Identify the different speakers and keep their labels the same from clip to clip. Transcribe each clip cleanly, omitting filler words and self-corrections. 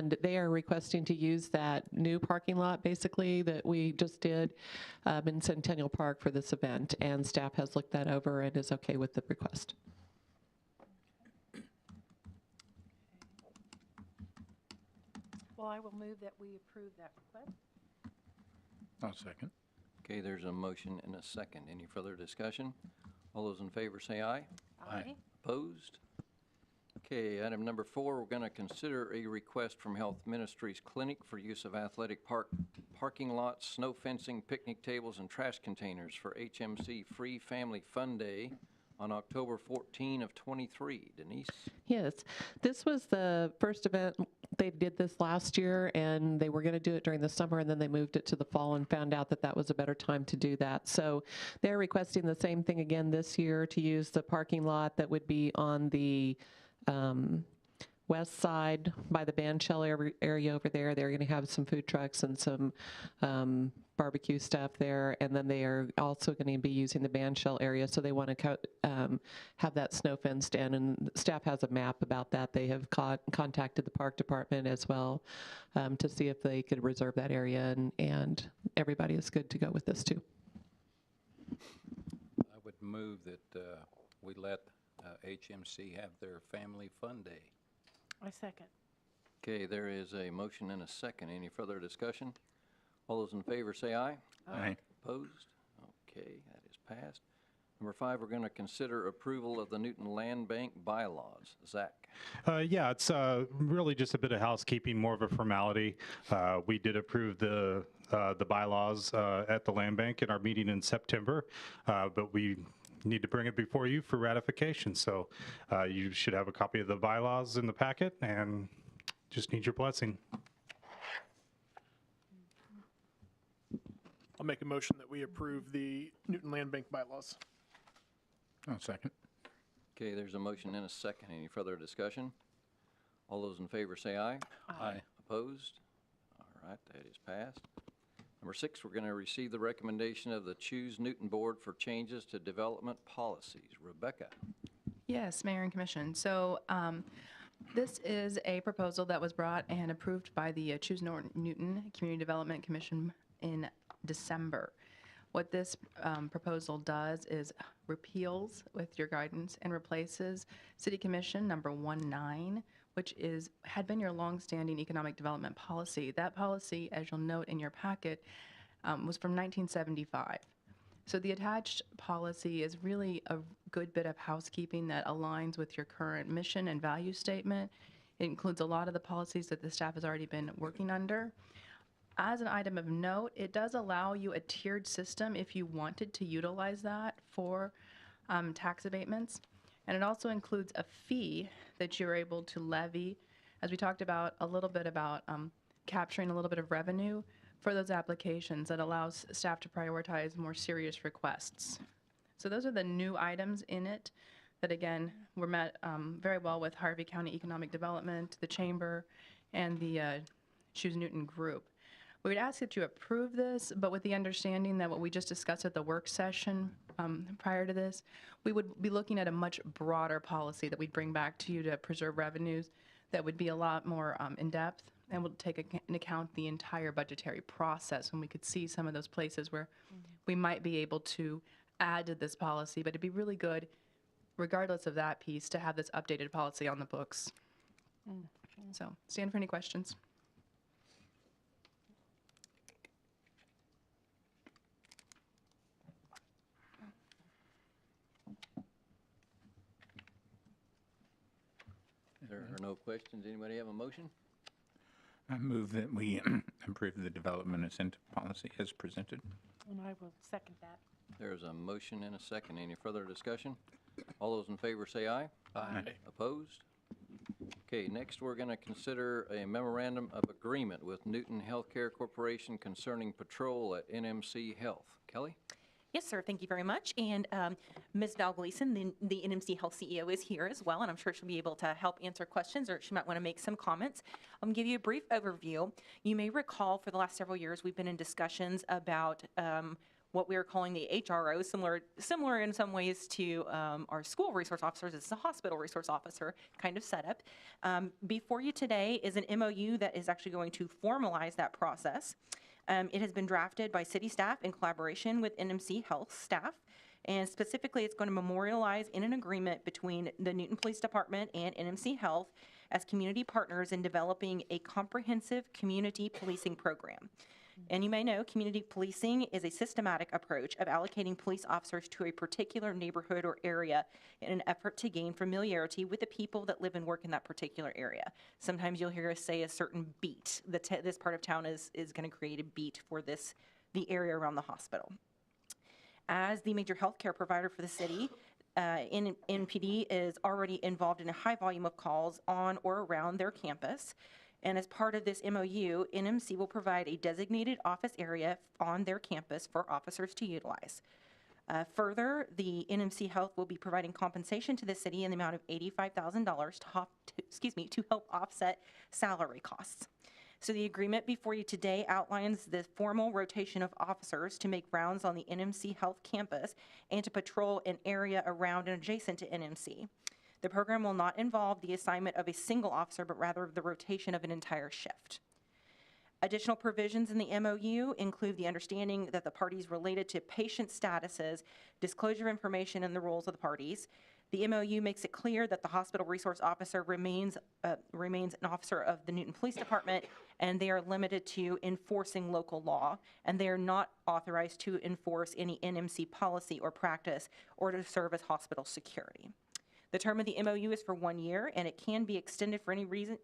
Speaker 1: and they are requesting to use that new parking lot, basically, that we just did in Centennial Park for this event, and staff has looked that over and is okay with the request.
Speaker 2: Well, I will move that we approve that request.
Speaker 3: I'll second.
Speaker 4: Okay, there's a motion and a second. Any further discussion? All those in favor say aye.
Speaker 3: Aye.
Speaker 4: Opposed? Okay, item number 4, we're going to consider a request from Health Ministries Clinic for use of athletic parking lots, snow fencing, picnic tables, and trash containers for HMC Free Family Fun Day on October 14 of 23. Denise?
Speaker 1: Yes, this was the first event. They did this last year, and they were going to do it during the summer, and then they moved it to the fall and found out that that was a better time to do that. So they're requesting the same thing again this year, to use the parking lot that would be on the west side by the band shell area over there. They're going to have some food trucks and some barbecue stuff there, and then they are also going to be using the band shell area, so they want to have that snow fenced in, and staff has a map about that. They have contacted the park department as well to see if they could reserve that area, and everybody is good to go with this too.
Speaker 3: I would move that we let HMC have their Family Fun Day.
Speaker 2: I second.
Speaker 4: Okay, there is a motion and a second. Any further discussion? All those in favor say aye.
Speaker 3: Aye.
Speaker 4: Opposed? Okay, that is passed. Number 5, we're going to consider approval of the Newton Land Bank bylaws. Zach?
Speaker 5: Yeah, it's really just a bit of housekeeping, more of a formality. We did approve the bylaws at the land bank in our meeting in September, but we need to bring it before you for ratification. So you should have a copy of the bylaws in the packet, and just need your blessing.
Speaker 6: I'll make a motion that we approve the Newton Land Bank bylaws.
Speaker 3: I'll second.
Speaker 4: Okay, there's a motion and a second. Any further discussion? All those in favor say aye.
Speaker 3: Aye.
Speaker 4: Opposed? All right, that is passed. Number 6, we're going to receive the recommendation of the Choose Newton Board for changes to development policies. Rebecca?
Speaker 7: Yes, Mayor and Commission. So this is a proposal that was brought and approved by the Choose Newton Community Development Commission in December. What this proposal does is repeals, with your guidance, and replaces City Commission number 19, which had been your longstanding economic development policy. That policy, as you'll note in your packet, was from 1975. So the attached policy is really a good bit of housekeeping that aligns with your current mission and value statement. It includes a lot of the policies that the staff has already been working under. As an item of note, it does allow you a tiered system if you wanted to utilize that for tax abatements. And it also includes a fee that you're able to levy, as we talked about a little bit about capturing a little bit of revenue for those applications that allows staff to prioritize more serious requests. So those are the new items in it that, again, were met very well with Harvey County Economic Development, the Chamber, and the Choose Newton group. We would ask that you approve this, but with the understanding that what we just discussed at the work session prior to this, we would be looking at a much broader policy that we'd bring back to you to preserve revenues that would be a lot more in-depth and would take into account the entire budgetary process, when we could see some of those places where we might be able to add to this policy. But it'd be really good, regardless of that piece, to have this updated policy on the books. So stand for any questions.
Speaker 4: There are no questions. Anybody have a motion?
Speaker 3: I move that we approve the development incentive policy as presented.
Speaker 2: And I will second that.
Speaker 4: There's a motion and a second. Any further discussion? All those in favor say aye.
Speaker 3: Aye.
Speaker 4: Opposed? Okay, next we're going to consider a memorandum of agreement with Newton Healthcare Corporation concerning patrol at NMC Health. Kelly?
Speaker 8: Yes, sir. Thank you very much. And Ms. Val Gleason, the NMC Health CEO, is here as well, and I'm sure she'll be able to help answer questions, or she might want to make some comments. I'm going to give you a brief overview. You may recall for the last several years we've been in discussions about what we are calling the HRO, similar in some ways to our school resource officers. It's a hospital resource officer kind of setup. Before you today is an MOU that is actually going to formalize that process. It has been drafted by city staff in collaboration with NMC Health staff. And specifically, it's going to memorialize in an agreement between the Newton Police Department and NMC Health as community partners in developing a comprehensive community policing program. And you may know, community policing is a systematic approach of allocating police officers to a particular neighborhood or area in an effort to gain familiarity with the people that live and work in that particular area. Sometimes you'll hear us say a certain beat. This part of town is going to create a beat for the area around the hospital. As the major healthcare provider for the city, NPD is already involved in a high volume of calls on or around their campus. And as part of this MOU, NMC will provide a designated office area on their campus for officers to utilize. Further, the NMC Health will be providing compensation to the city in the amount of $85,000 to help offset salary costs. So the agreement before you today outlines the formal rotation of officers to make rounds on the NMC Health campus and to patrol an area around and adjacent to NMC. The program will not involve the assignment of a single officer, but rather the rotation of an entire shift. Additional provisions in the MOU include the understanding that the parties related to patient statuses, disclosure of information, and the roles of the parties. The MOU makes it clear that the hospital resource officer remains an officer of the Newton Police Department, and they are limited to enforcing local law, and they are not authorized to enforce any NMC policy or practice or to serve as hospital security. The term of the MOU is for 1 year, and it can be extended for any reason,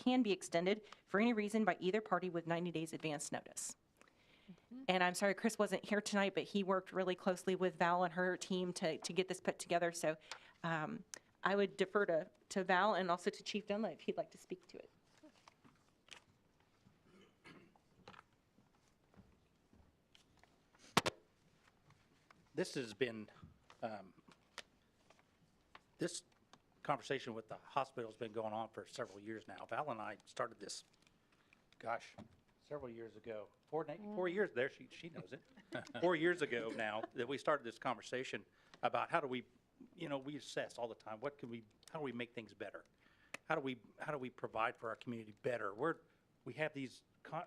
Speaker 8: can be extended for any reason by either party with 90 days advance notice. And I'm sorry, Chris wasn't here tonight, but he worked really closely with Val and her team to get this put together. So I would defer to Val and also to Chief Dunlap if he'd like to speak to it.
Speaker 9: This has been, this conversation with the hospital has been going on for several years now. Val and I started this, gosh, several years ago. 4 years there, she knows it. 4 years ago now that we started this conversation about how do we, we assess all the time, how do we make things better? How do we provide for our community better? We have these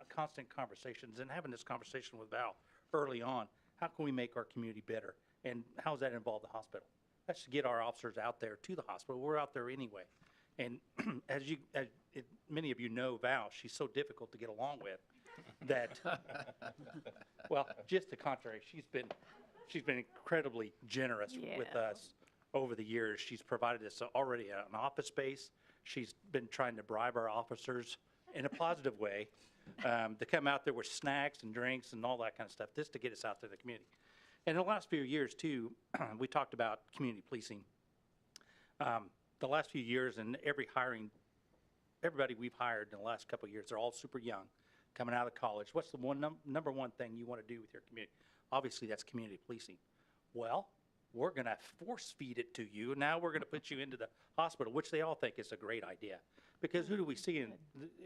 Speaker 9: constant conversations, and having this conversation with Val early on, how can we make our community better? And how does that involve the hospital? That's to get our officers out there to the hospital. We're out there anyway. And as many of you know, Val, she's so difficult to get along with that, well, just the contrary, she's been incredibly generous with us over the years. She's provided us already an office space. She's been trying to bribe our officers in a positive way to come out there with snacks and drinks and all that kind of stuff, just to get us out to the community. And in the last few years, too, we talked about community policing. The last few years and everybody we've hired in the last couple of years, they're all super young, coming out of college. What's the number one thing you want to do with your community? Obviously, that's community policing. Well, we're going to force feed it to you. Now we're going to put you into the hospital, which they all think is a great idea. Because who do we see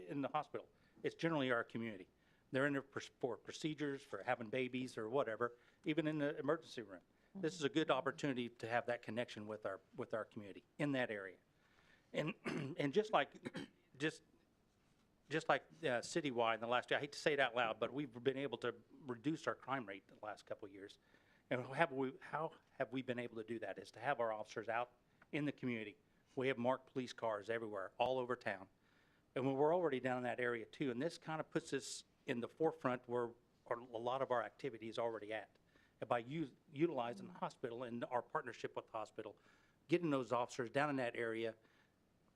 Speaker 9: in the hospital? It's generally our community. They're in there for procedures, for having babies or whatever, even in the emergency room. This is a good opportunity to have that connection with our community in that area. And just like citywide in the last year, I hate to say it out loud, but we've been able to reduce our crime rate the last couple of years. And how have we been able to do that? Is to have our officers out in the community. We have marked police cars everywhere, all over town. And we're already down in that area too. And this kind of puts us in the forefront where a lot of our activity is already at. And by utilizing the hospital and our partnership with the hospital, getting those officers down in that area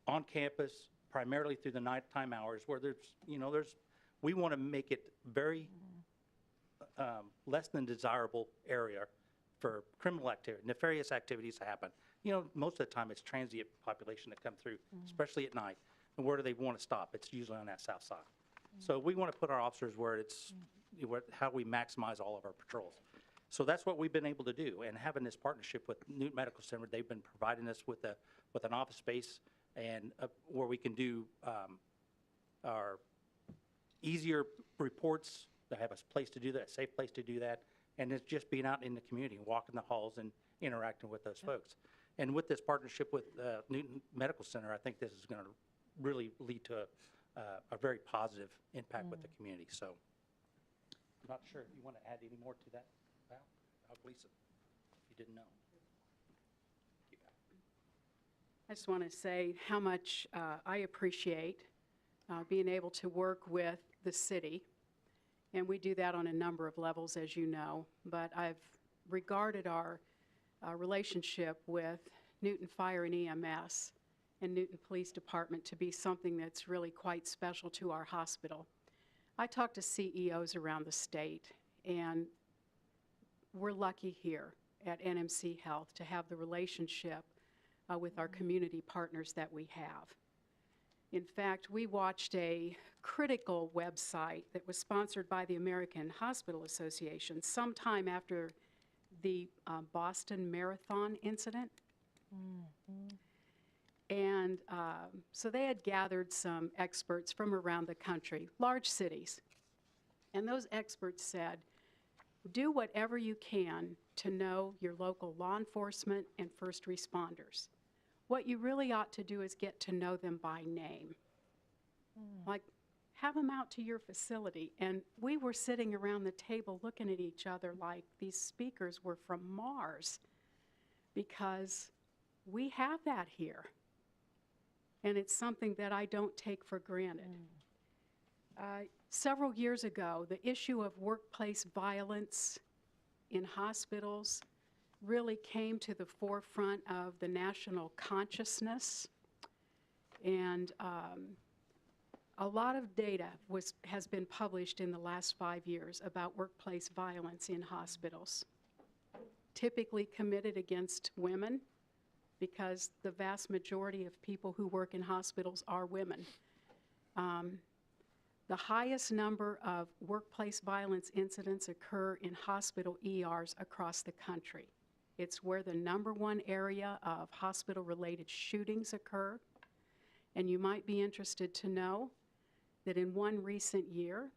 Speaker 9: on campus, primarily through the nighttime hours, where we want to make it very less than desirable area for criminal activity, nefarious activities to happen. Most of the time it's transient population that come through, especially at night. And where do they want to stop? It's usually on that south side. So we want to put our officers where how we maximize all of our patrols. So that's what we've been able to do. And having this partnership with Newton Medical Center, they've been providing us with an office space and where we can do our easier reports. They have a place to do that, a safe place to do that, And it's just being out in the community, walking the halls and interacting with those folks. And with this partnership with Newton Medical Center, I think this is going to really lead to a very positive impact with the community. So I'm not sure if you want to add any more to that, Val, Lisa, if you didn't know.
Speaker 2: I just want to say how much I appreciate being able to work with the city. And we do that on a number of levels, as you know. But I've regarded our relationship with Newton Fire and EMS and Newton Police Department to be something that's really quite special to our hospital. I talk to CEOs around the state, and we're lucky here at NMC Health to have the relationship with our community partners that we have. In fact, we watched a critical website that was sponsored by the American Hospital Association sometime after the Boston Marathon incident. And so they had gathered some experts from around the country, large cities. And those experts said, do whatever you can to know your local law enforcement and first responders. What you really ought to do is get to know them by name. Like, have them out to your facility. And we were sitting around the table looking at each other like these speakers were from Mars, because we have that here. And it's something that I don't take for granted. Several years ago, the issue of workplace violence in hospitals really came to the forefront of the national consciousness. And a lot of data has been published in the last 5 years about workplace violence in hospitals, typically committed against women, because the vast majority of people who work in hospitals are women. The highest number of workplace violence incidents occur in hospital ERs across the country. It's where the #1 area of hospital-related shootings occur. And you might be interested to know that in one recent year,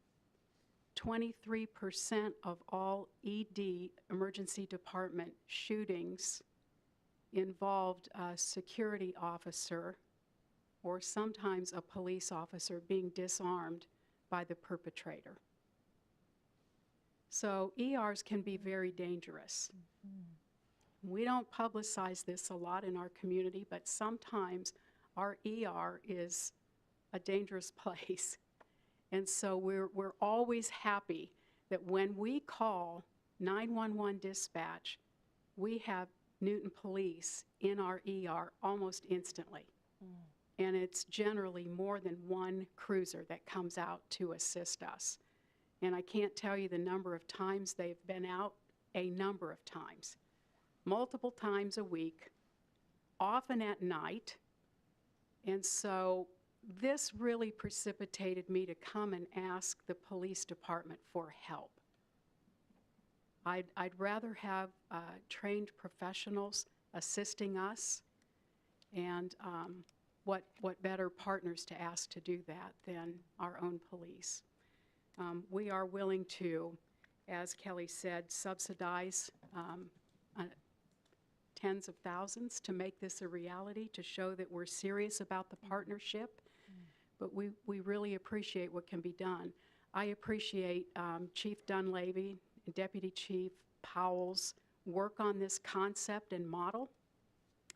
Speaker 2: 23% of all ED, emergency department shootings, involved a security officer or sometimes a police officer being disarmed by the perpetrator. So ERs can be very dangerous. We don't publicize this a lot in our community, but sometimes our ER is a dangerous place. And so we're always happy that when we call 911 dispatch, we have Newton Police in our ER almost instantly. And it's generally more than one cruiser that comes out to assist us. And I can't tell you the number of times they've been out, a number of times. Multiple times a week, often at night. And so this really precipitated me to come and ask the police department for help. I'd rather have trained professionals assisting us, and what better partners to ask to do that than our own police. We are willing to, as Kelly said, subsidize tens of thousands to make this a reality, to show that we're serious about the partnership. But we really appreciate what can be done. I appreciate Chief Dunleavy and Deputy Chief Powell's work on this concept and model,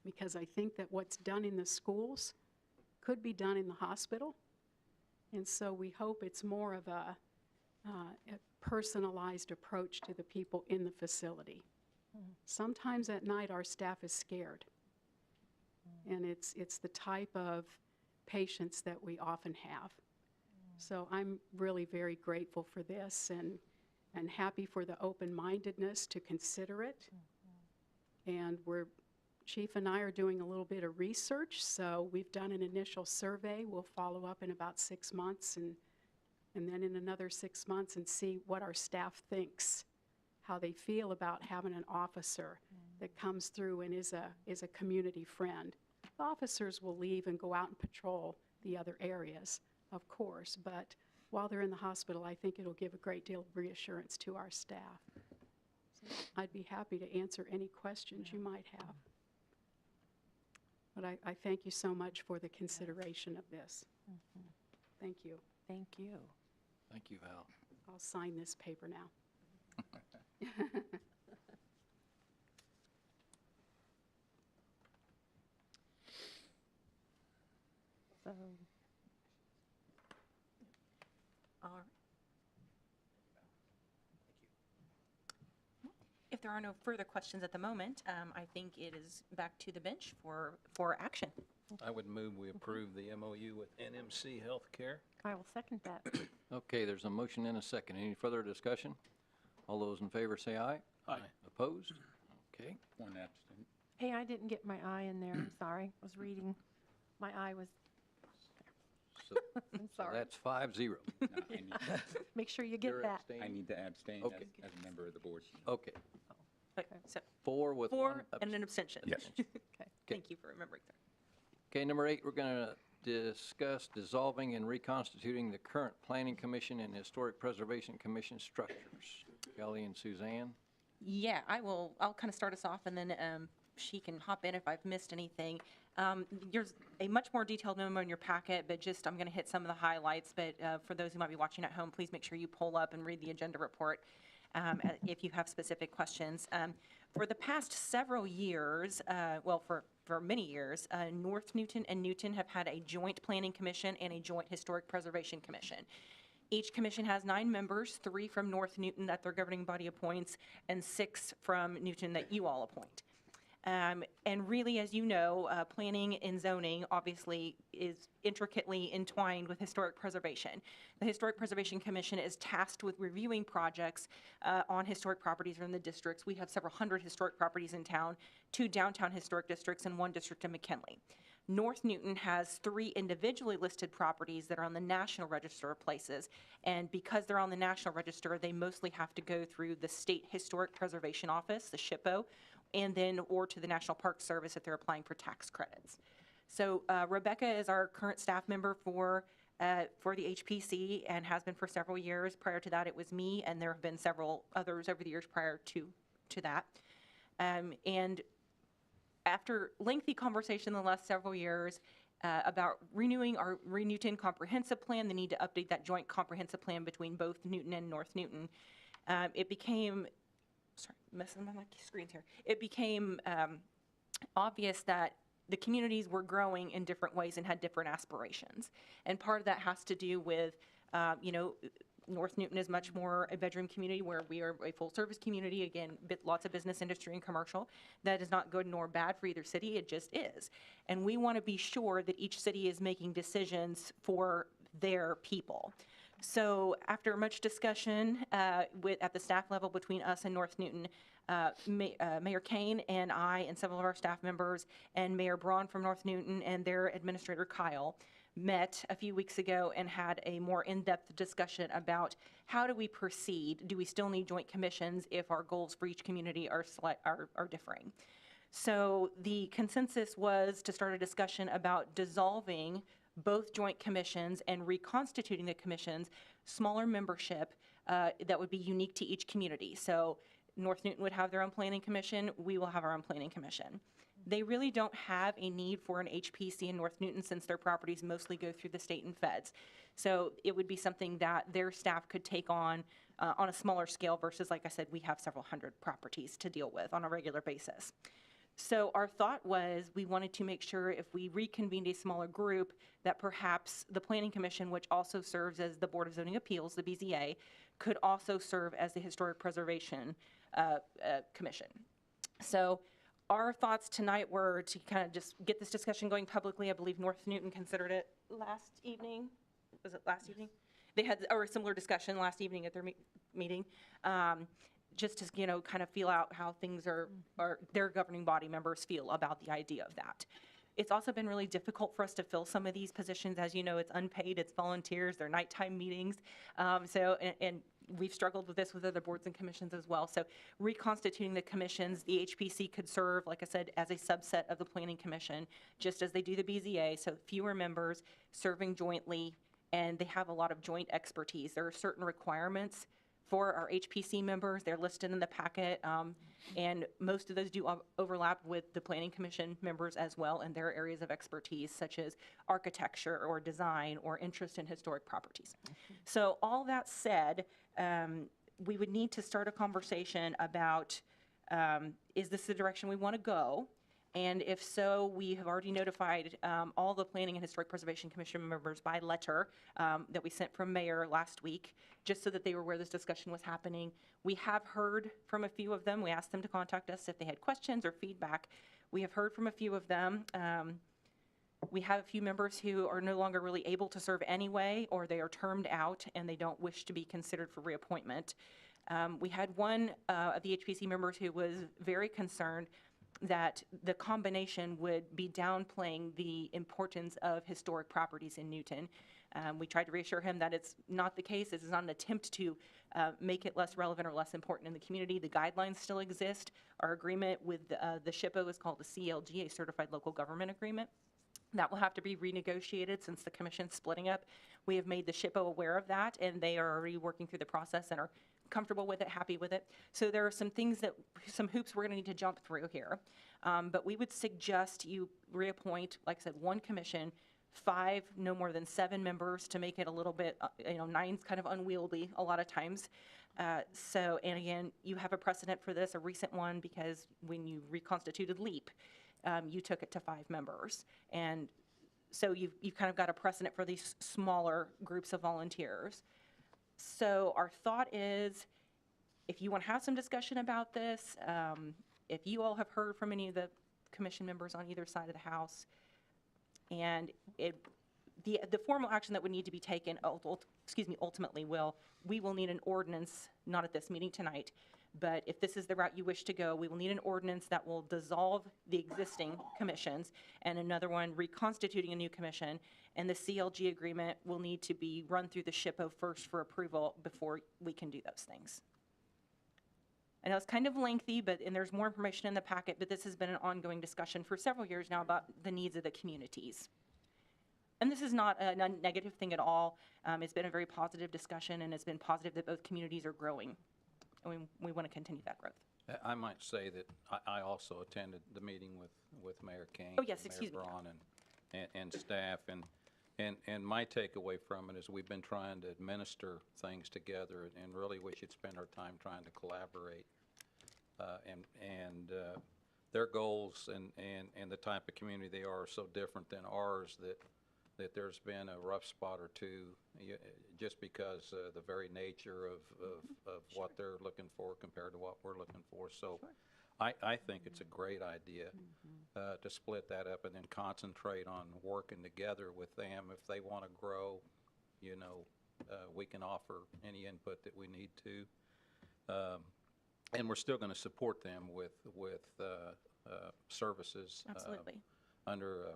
Speaker 2: because I think that what's done in the schools could be done in the hospital. And so we hope it's more of a personalized approach to the people in the facility. Sometimes at night our staff is scared. And it's the type of patients that we often have. So I'm really very grateful for this and happy for the open-mindedness to consider it. And Chief and I are doing a little bit of research, so we've done an initial survey. We'll follow up in about 6 months and then in another 6 months and see what our staff thinks, how they feel about having an officer that comes through and is a community friend. The officers will leave and go out and patrol the other areas, of course, but while they're in the hospital, I think it'll give a great deal of reassurance to our staff. I'd be happy to answer any questions you might have. But I thank you so much for the consideration of this. Thank you.
Speaker 8: Thank you.
Speaker 4: Thank you, Val.
Speaker 2: I'll sign this paper now.
Speaker 8: So, all right. If there are no further questions at the moment, I think it is back to the bench for action.
Speaker 3: I would move we approve the MOU with NMC Healthcare.
Speaker 10: I will second that.
Speaker 4: Okay, there's a motion and a second. Any further discussion? All those in favor say aye.
Speaker 3: Aye.
Speaker 4: Opposed? Okay.
Speaker 3: One abstain.
Speaker 10: Hey, I didn't get my eye in there. I'm sorry. I was reading. My eye was,
Speaker 4: So
Speaker 10: I'm
Speaker 4: so
Speaker 10: sorry.
Speaker 4: that's 5-0.
Speaker 10: Make sure you get
Speaker 4: You're
Speaker 10: that.
Speaker 4: abstaining?
Speaker 11: I need to abstain
Speaker 4: Okay.
Speaker 11: as a member of the board.
Speaker 4: Okay.
Speaker 8: Okay, so
Speaker 4: 4 with 1
Speaker 8: 4 and an abstention.
Speaker 11: Yes.
Speaker 8: Thank you for remembering that.
Speaker 4: Okay, number 8, we're going to discuss dissolving and reconstituting the current Planning Commission and Historic Preservation Commission structures. Kelly and Suzanne?
Speaker 8: Yeah, I'll kind of start us off, and then she can hop in if I've missed anything. There's a much more detailed memo in your packet, but just I'm going to hit some of the highlights. But for those who might be watching at home, please make sure you pull up and read the agenda report if you have specific questions. For the past several years, for many years, North Newton and Newton have had a joint planning commission and a joint historic preservation commission. Each commission has 9 members, 3 from North Newton that their governing body appoints, and 6 from Newton that you all appoint. And really, as you know, planning and zoning obviously is intricately entwined with historic preservation. The Historic Preservation Commission is tasked with reviewing projects on historic properties in the districts. We have several hundred historic properties in town, 2 downtown historic districts and 1 district in McKinley. North Newton has 3 individually listed properties that are on the National Register of Places, and because they're on the National Register, they mostly have to go through the State Historic Preservation Office, the SHPO, and then or to the National Park Service if they're applying for tax credits. So Rebecca is our current staff member for the HPC and has been for several years. Prior to that, it was me, and there have been several others over the years prior to that. And after lengthy conversation in the last several years about renewing our Newton comprehensive plan, the need to update that joint comprehensive plan between both Newton and North Newton, it became, sorry, messing with my screens here. It became obvious that the communities were growing in different ways and had different aspirations. And part of that has to do with, North Newton is much more a bedroom community where we are a full-service community. Again, lots of business, industry, and commercial. That is not good nor bad for either city. It just is. And we want to be sure that each city is making decisions for their people. So after much discussion at the staff level between us and North Newton, Mayor Kane and I and several of our staff members and Mayor Braun from North Newton and their administrator Kyle met a few weeks ago and had a more in-depth discussion about how do we proceed? Do we still need joint commissions if our goals for each community are differing? So the consensus was to start a discussion about dissolving both joint commissions and reconstituting the commissions, smaller membership that would be unique to each community. So North Newton would have their own planning commission, we will have our own planning commission. They really don't have a need for an HPC in North Newton since their properties mostly go through the state and feds. So it would be something that their staff could take on a smaller scale versus, like I said, we have several hundred properties to deal with on a regular basis. So our thought was we wanted to make sure if we reconvened a smaller group that perhaps the Planning Commission, which also serves as the Board of Zoning Appeals, the BZA, could also serve as the Historic Preservation Commission. So our thoughts tonight were to kind of just get this discussion going publicly. I believe North Newton considered it last evening. Was it last evening? They had a similar discussion last evening at their meeting. Just to, kind of feel out how things are their governing body members feel about the idea of that. It's also been really difficult for us to fill some of these positions. As you know, it's unpaid, it's volunteers, they're nighttime meetings. And we've struggled with this with other boards and commissions as well. So reconstituting the commissions, the HPC could serve, like I said, as a subset of the Planning Commission, just as they do the BZA, so fewer members serving jointly, and they have a lot of joint expertise. There are certain requirements For our HPC members, they're listed in the packet, and most of those do overlap with the Planning Commission members as well in their areas of expertise, such as architecture or design or interest in historic properties. So all that said, we would need to start a conversation about, is this the direction we want to go? And if so, we have already notified all the Planning and Historic Preservation Commission members by letter that we sent from Mayor last week, just so that they were aware this discussion was happening. We have heard from a few of them. We asked them to contact us if they had questions or feedback. We have heard from a few of them. We have a few members who are no longer really able to serve anyway, or they are termed out and they don't wish to be considered for reappointment. We had one of the HPC members who was very concerned that the combination would be downplaying the importance of historic properties in Newton. We tried to reassure him that it's not the case. This is not an attempt to make it less relevant or less important in the community. The guidelines still exist. Our agreement with the SHPO is called the CLG, a Certified Local Government Agreement. That will have to be renegotiated since the commission's splitting up. We have made the SHPO aware of that, and they are already working through the process and are comfortable with it, happy with it. So there are some things some hoops we're going to need to jump through here. But we would suggest you reappoint, like I said, one commission, 5, no more than 7 members to make it a little bit, 9's kind of unwieldy a lot of times. And again, you have a precedent for this, a recent one, because when you reconstituted LEAP, you took it to 5 members. And so you've kind of got a precedent for these smaller groups of volunteers. So our thought is, if you want to have some discussion about this, if you all have heard from any of the commission members on either side of the house, and the formal action that would need to be taken, ultimately we will need an ordinance, not at this meeting tonight, but if this is the route you wish to go, we will need an ordinance that will dissolve the existing commissions and another one reconstituting a new commission, and the CLG agreement will need to be run through the SHPO first for approval before we can do those things. I know it's kind of lengthy, and there's more information in the packet, but this has been an ongoing discussion for several years now about the needs of the communities. And this is not a negative thing at all. It's been a very positive discussion, and it's been positive that both communities are growing. And we want to continue that growth.
Speaker 3: I might say that I also attended the meeting with Mayor King.
Speaker 8: Oh, yes,
Speaker 3: and
Speaker 8: excuse me.
Speaker 3: Mayor Braun and staff, and my takeaway from it is we've been trying to administer things together, and really we should spend our time trying to collaborate. Their goals and the type of community they are so different than ours that there's been a rough spot or two just because the very nature of what they're looking for compared to what we're looking for. So I think it's a great idea to split that up and then concentrate on working together with them. If they want to grow, we can offer any input that we need to. And we're still going to support them with services.
Speaker 8: Absolutely.
Speaker 3: Under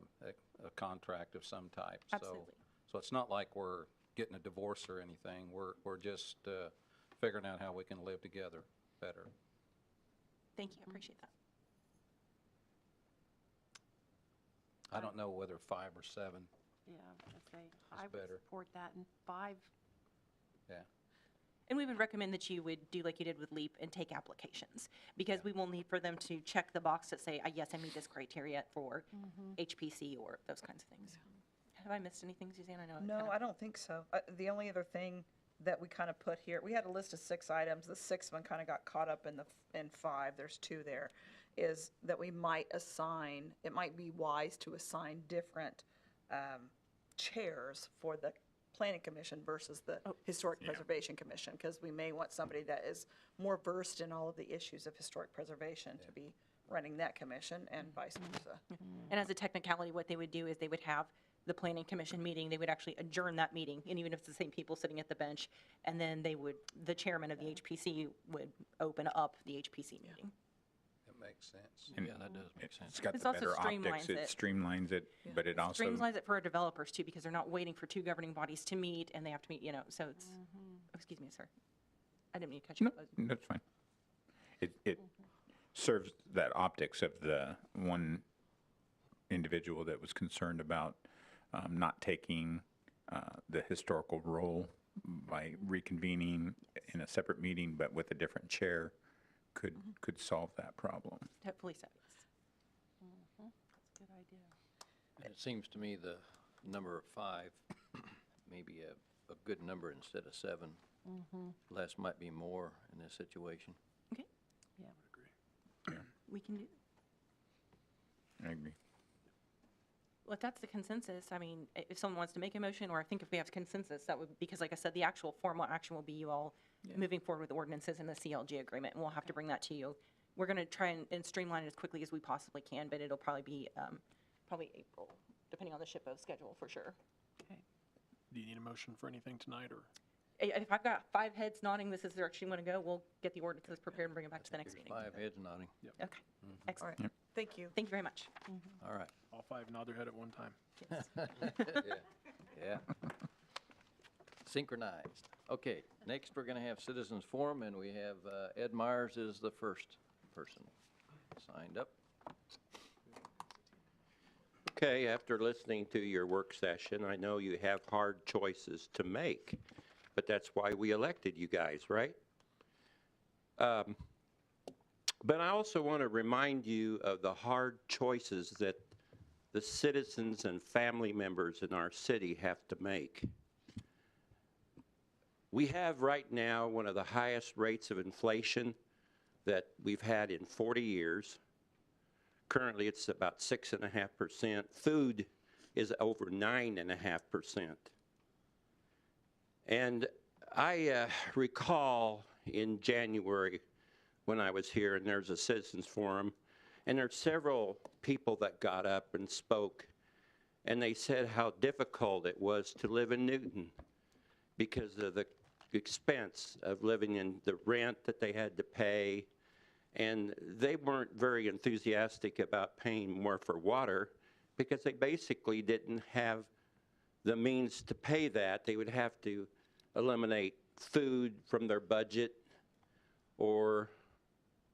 Speaker 3: a contract of some type.
Speaker 8: Absolutely.
Speaker 3: So it's not like we're getting a divorce or anything. We're just figuring out how we can live together better.
Speaker 8: Thank you. I appreciate that.
Speaker 3: I don't know whether 5 or 7.
Speaker 10: Yeah, I would
Speaker 3: better.
Speaker 10: support that, and 5.
Speaker 3: Yeah.
Speaker 8: And we would recommend that you would do like you did with LEAP and take applications, because we will need for them to check the box to say, yes, I meet this criteria for HPC or those kinds of things. Have I missed anything, Suzanne? I know.
Speaker 12: No, I don't think so. The only other thing that we kind of put here, we had a list of 6 items. The 6th one kind of got caught up in 5. There's 2 there. Is that we might assign, it might be wise to assign different chairs for the Planning Commission versus the Historic Preservation Commission, because we may want somebody that is more versed in all of the issues of historic preservation to be running that commission, and vice versa.
Speaker 8: And as a technicality, what they would do is they would have the Planning Commission meeting, they would actually adjourn that meeting, and even if it's the same people sitting at the bench, and then the chairman of the HPC would open up the HPC meeting.
Speaker 3: That makes sense.
Speaker 4: Yeah, that does make sense.
Speaker 11: It's got
Speaker 8: This
Speaker 11: the
Speaker 8: also
Speaker 11: better optics.
Speaker 8: streamlines
Speaker 11: It
Speaker 8: it.
Speaker 11: streamlines it, but it also.
Speaker 8: Streamlines it for our developers too, because they're not waiting for 2 governing bodies to meet, and they have to meet, so it's, excuse me, sir. I didn't mean to cut you
Speaker 11: No,
Speaker 8: off.
Speaker 11: that's fine. It serves that optics of the one individual that was concerned about not taking the historical role by reconvening in a separate meeting, but with a different chair, could solve that problem.
Speaker 8: Hopefully so.
Speaker 10: That's a good idea.
Speaker 4: And it seems to me the number of 5 may be a good number instead of 7. Less might be more in this situation.
Speaker 8: Okay,
Speaker 10: Yeah.
Speaker 8: we can do,
Speaker 11: I agree.
Speaker 8: well, if that's the consensus, I mean, if someone wants to make a motion, or I think if we have consensus, that would, because like I said, the actual formal action will be you all moving forward with ordinances and the CLG agreement, and we'll have to bring that to you. We're going to try and streamline it as quickly as we possibly can, but it'll probably be probably April, depending on the SHPO schedule for sure.
Speaker 6: Do you need a motion for anything tonight, or?
Speaker 8: If I've got 5 heads nodding, this is the direction you want to go, we'll get the ordinances prepared and bring it back to the next
Speaker 4: There's
Speaker 8: meeting.
Speaker 4: 5 heads nodding.
Speaker 8: Okay,
Speaker 12: All
Speaker 8: excellent.
Speaker 12: right, thank you.
Speaker 8: Thank you very much.
Speaker 4: All right.
Speaker 6: All 5 nod their head at one time.
Speaker 4: Yeah. Synchronized. Okay, next we're going to have citizens forum, and we have Ed Myers is the first person signed up.
Speaker 13: Okay, after listening to your work session, I know you have hard choices to make, but that's why we elected you guys, right? But I also want to remind you of the hard choices that the citizens and family members in our city have to make. We have right now one of the highest rates of inflation that we've had in 40 years. Currently, it's about 6.5%. Food is over 9.5%. And I recall in January when I was here, and there's a citizens forum, and there's several people that got up and spoke, and they said how difficult it was to live in Newton because of the expense of living in the rent that they had to pay. And they weren't very enthusiastic about paying more for water because they basically didn't have the means to pay that. They would have to eliminate food from their budget or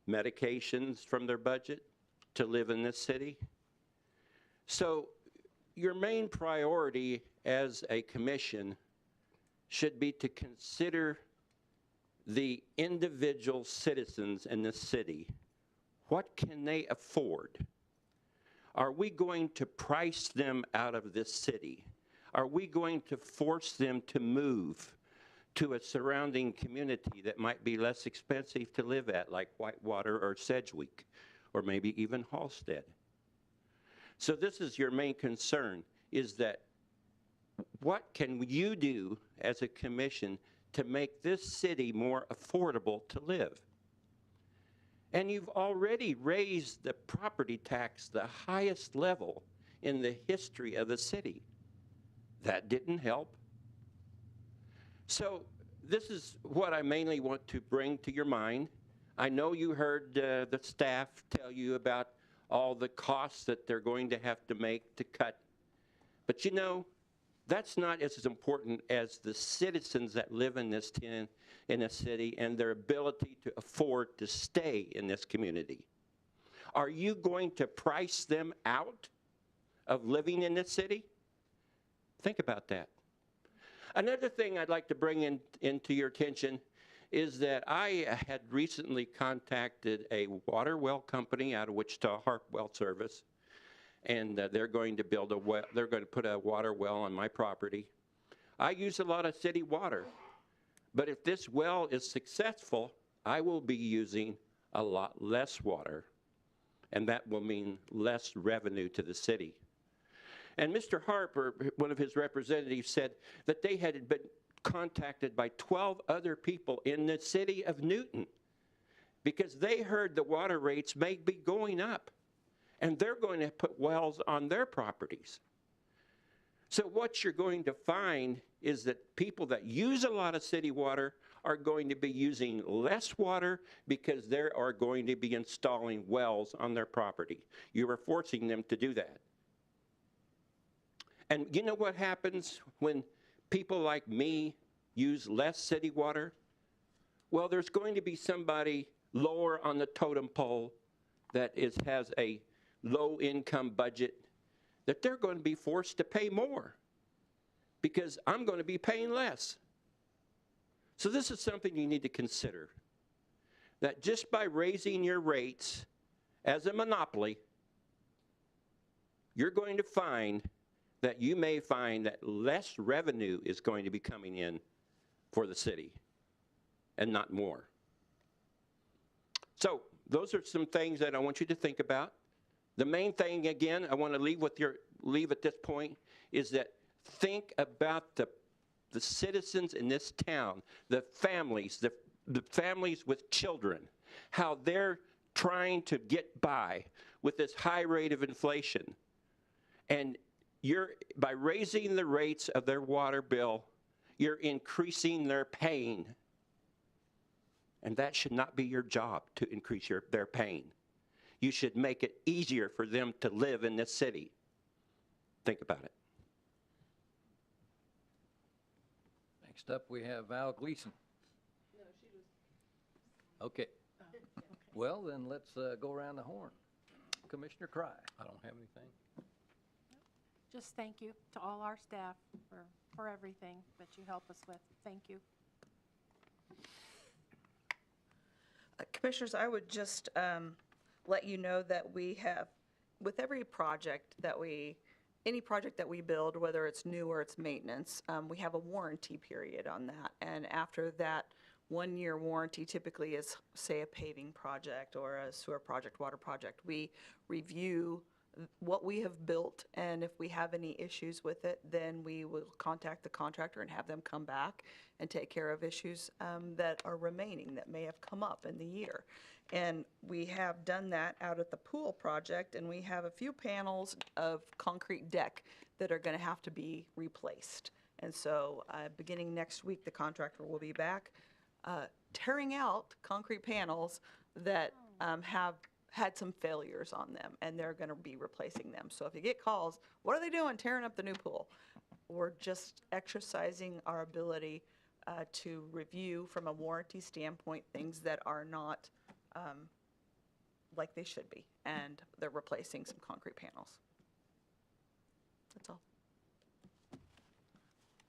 Speaker 13: medications from their budget to live in this city. So your main priority as a commission should be to consider the individual citizens in the city. What can they afford? Are we going to price them out of this city? Are we going to force them to move to a surrounding community that might be less expensive to live at, like Whitewater or Sedgwick, or maybe even Halstead? So this is your main concern, is that what can you do as a commission to make this city more affordable to live? And you've already raised the property tax the highest level in the history of the city. That didn't help. So this is what I mainly want to bring to your mind. I know you heard the staff tell you about all the costs that they're going to have to make to cut. But you know, that's not as important as the citizens that live in this in a city and their ability to afford to stay in this community. Are you going to price them out of living in this city? Think about that. Another thing I'd like to bring into your attention is that I had recently contacted a water well company out of Wichita, Harpwell Service, and they're going to build a well, they're going to put a water well on my property. I use a lot of city water, but if this well is successful, I will be using a lot less water, and that will mean less revenue to the city. And Mr. Harper, one of his representatives, said that they had been contacted by 12 other people in the city of Newton because they heard the water rates may be going up, and they're going to put wells on their properties. So what you're going to find is that people that use a lot of city water are going to be using less water because they are going to be installing wells on their property. You are forcing them to do that. And you know what happens when people like me use less city water? Well, there's going to be somebody lower on the totem pole that has a low-income budget that they're going to be forced to pay more because I'm going to be paying less. So this is something you need to consider, that just by raising your rates as a monopoly, you're going to find that you may find that less revenue is going to be coming in for the city and not more. So those are some things that I want you to think about. The main thing, again, I want to leave at this point is that think about the citizens in this town, the families, the families with children, how they're trying to get by with this high rate of inflation. And by raising the rates of their water bill, you're increasing their pain. And that should not be your job, to increase their pain. You should make it easier for them to live in this city. Think about it.
Speaker 4: Next up, we have Val Gleason. Okay. Well, then let's go around the horn. Commissioner Cry.
Speaker 3: I don't have anything.
Speaker 10: Just thank you to all our staff for everything that you help us with. Thank you.
Speaker 12: Commissioners, I would just let you know that we have, with every project any project that we build, whether it's new or it's maintenance, we have a warranty period on that. And after that 1-year warranty typically is, say, a paving project or a sewer project, water project. We review what we have built, and if we have any issues with it, then we will contact the contractor and have them come back and take care of issues that are remaining that may have come up in the year. And we have done that out at the pool project, and we have a few panels of concrete deck that are going to have to be replaced. And so beginning next week, the contractor will be back tearing out concrete panels that have had some failures on them, and they're going to be replacing them. So if you get calls, what are they doing tearing up the new pool? We're just exercising our ability to review from a warranty standpoint things that are not like they should be, and they're replacing some concrete panels. That's all.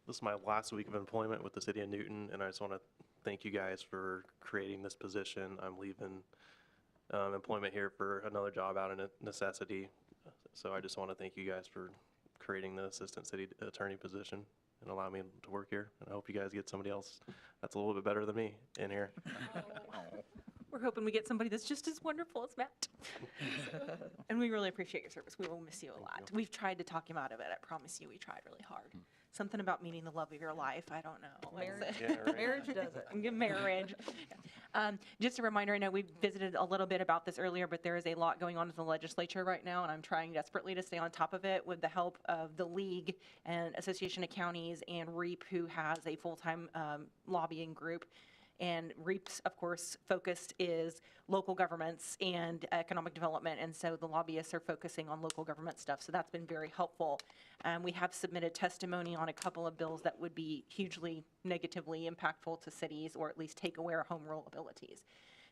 Speaker 14: This is my last week of employment with the city of Newton, and I just want to thank you guys for creating this position. I'm leaving employment here for another job out of necessity. So I just want to thank you guys for creating the assistant city attorney position and allow me to work here. And I hope you guys get somebody else that's a little bit better than me in here.
Speaker 8: We're hoping we get somebody that's just as wonderful as Matt. And we really appreciate your service. We will miss you a lot. We've tried to talk him out of it. I promise you, we tried really hard. Something about meeting the love of your life. I don't know.
Speaker 12: Marriage,
Speaker 14: Yeah, right.
Speaker 12: marriage does it.
Speaker 8: Marriage. Just a reminder, I know we visited a little bit about this earlier, but there is a lot going on in the legislature right now, and I'm trying desperately to stay on top of it with the help of the League and Association of Counties and REAP, who has a full-time lobbying group. And REAP's, of course, focus is local governments and economic development, and so the lobbyists are focusing on local government stuff, so that's been very helpful. We have submitted testimony on a couple of bills that would be hugely negatively impactful to cities, or at least take away our home rule abilities.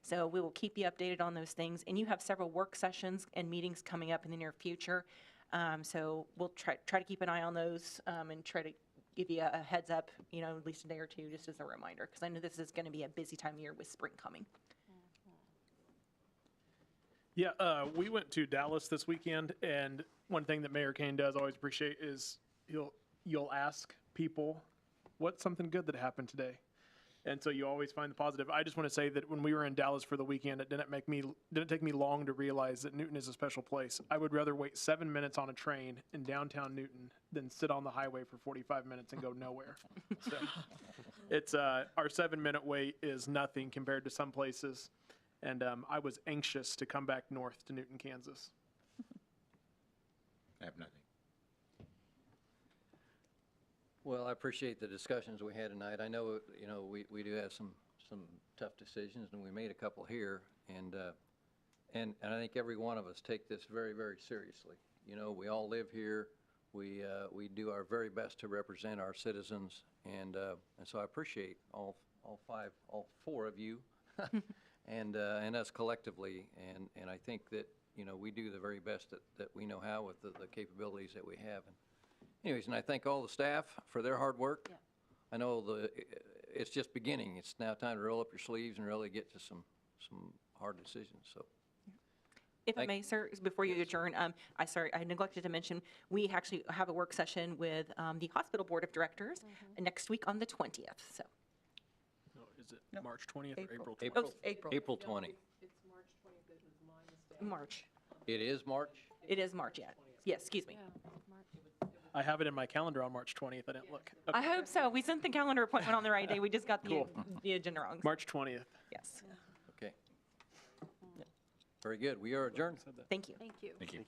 Speaker 8: So we will keep you updated on those things, and you have several work sessions and meetings coming up in the near future, so we'll try to keep an eye on those and try to give you a heads up, at least a day or two, just as a reminder, because I know this is going to be a busy time of year with spring coming.
Speaker 6: Yeah, we went to Dallas this weekend, and one thing that Mayor Kane does always appreciate is you'll ask people, what's something good that happened today? And so you always find the positive. I just want to say that when we were in Dallas for the weekend, it didn't take me long to realize that Newton is a special place. I would rather wait 7 minutes on a train in downtown Newton than sit on the highway for 45 minutes and go nowhere. So it's our 7-minute wait is nothing compared to some places. And I was anxious to come back north to Newton, Kansas.
Speaker 11: I have nothing.
Speaker 4: Well, I appreciate the discussions we had tonight. I know, we do have some tough decisions, and we made a couple here, and I think every one of us take this very, very seriously. We all live here. We do our very best to represent our citizens, and so I appreciate all four of you, and us collectively, and I think that we do the very best that we know how with the capabilities that we have. And anyways, and I thank all the staff for their hard work.
Speaker 10: Yeah.
Speaker 4: I know it's just beginning. It's now time to roll up your sleeves and really get to some hard decisions, so.
Speaker 8: If I may, sir, before you adjourn, I neglected to mention, we actually have a work session with the hospital board of directors next week on the 20th, so.
Speaker 6: No, is it March 20th or April 20th?
Speaker 4: April 20.
Speaker 8: March.
Speaker 4: It is March?
Speaker 8: It is March, yeah. Yes, excuse me.
Speaker 6: I have it in my calendar on March 20th. I didn't look.
Speaker 8: I hope so. We sent the calendar appointment on the right day. We just got the agenda wrong.
Speaker 6: March 20th.
Speaker 8: Yes.
Speaker 4: Okay. Very good. We are adjourned.
Speaker 8: Thank you.
Speaker 10: Thank you.
Speaker 11: Thank you.